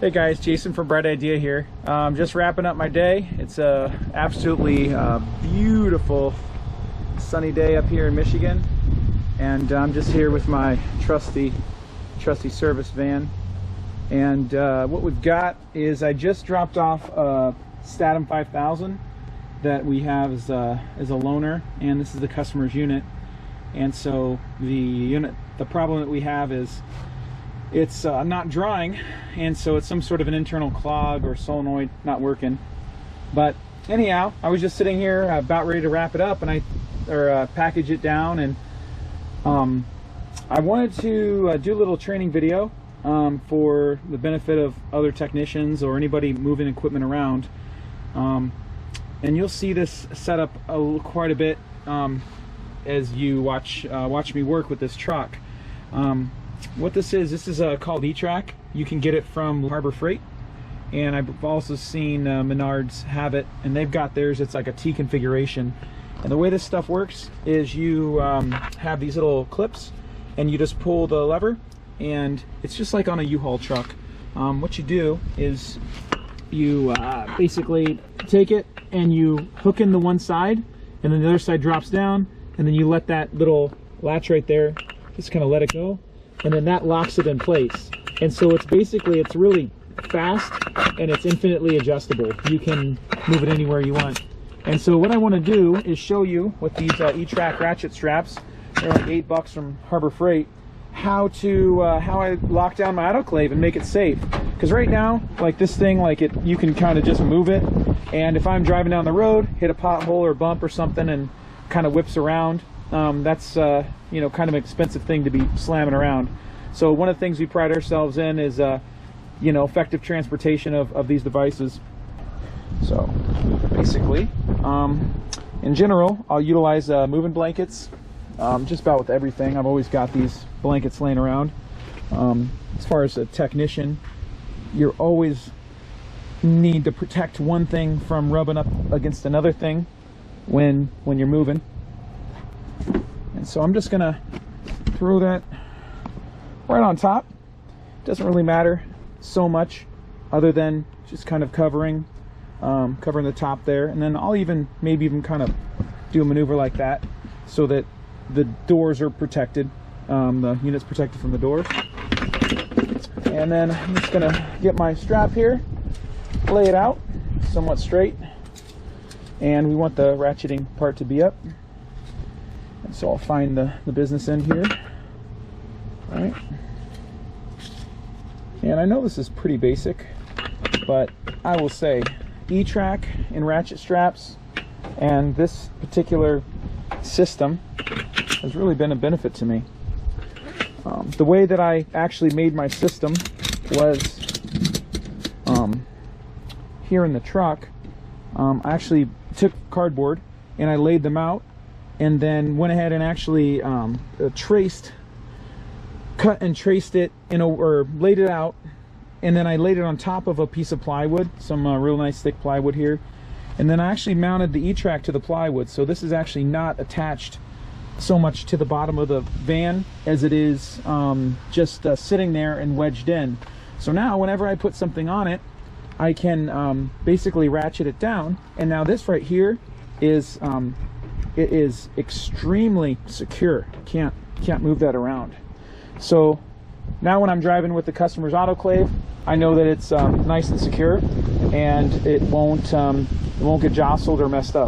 Hey guys, Jason from Bright Idea here. Just wrapping up my day. It's a absolutely beautiful sunny day up here in Michigan, and I'm just here with my trusty service van. And what we've got is I just dropped off a Statim 5000 that we have as a loaner, and this is the customer's unit. And so the problem that we have is it's not drawing, and so it's some sort of an internal clog or solenoid not working. But anyhow, I was just sitting here about ready to wrap it up, and package it down, and I wanted to do a little training video for the benefit of other technicians or anybody moving equipment around. And you'll see this set up quite a bit as you watch me work with this truck. What this is called E-Track. You can get it from Harbor Freight, and I've also seen Menards have it, and they've got theirs. It's like a T configuration, and the way this stuff works is you have these little clips, and you just pull the lever, and it's just like on a U-Haul truck. What you do is you basically take it and you hook in the one side, and then the other side drops down, and then you let that little latch right there, just kind of let it go, and then that locks it in place. And so it's really fast, and it's infinitely adjustable. You can move it anywhere you want. And so what I want to do is show you with these E-Track ratchet straps, they're like $8 from Harbor Freight, how I lock down my autoclave and make it safe. Because right now, like this thing, you can kind of just move it, and if I'm driving down the road, hit a pothole or bump or something, and kind of whips around, that's you know, kind of an expensive thing to be slamming around. So one of the things we pride ourselves in is you know, effective transportation of these devices. So basically, in general, I'll utilize moving blankets just about with everything. I've always got these blankets laying around. As far as a technician, you always need to protect one thing from rubbing up against another thing when you're moving. And so I'm just gonna throw that right on top. Doesn't really matter so much, other than just kind of covering the top there. And then I'll maybe even kind of do a maneuver like that so that the doors are protected, the unit's protected from the doors. And then I'm just gonna get my strap here, lay it out somewhat straight, and we want the ratcheting part to be up. And so I'll find the business end here. All right. And I know this is pretty basic, but I will say E-Track and ratchet straps and this particular system has really been a benefit to me. The way that I actually made my system was here in the truck. I actually took cardboard and I laid them out, and then went ahead and actually cut and traced it, or laid it out, and then I laid it on top of a piece of plywood, some real nice thick plywood here, and then I actually mounted the E-Track to the plywood. So this is actually not attached so much to the bottom of the van as it is just sitting there and wedged in. So now whenever I put something on it, I can basically ratchet it down, and now this right here is it is extremely secure. Can't move that around. So now when I'm driving with the customer's autoclave, I know that it's nice and secure, and it won't get jostled or messed up.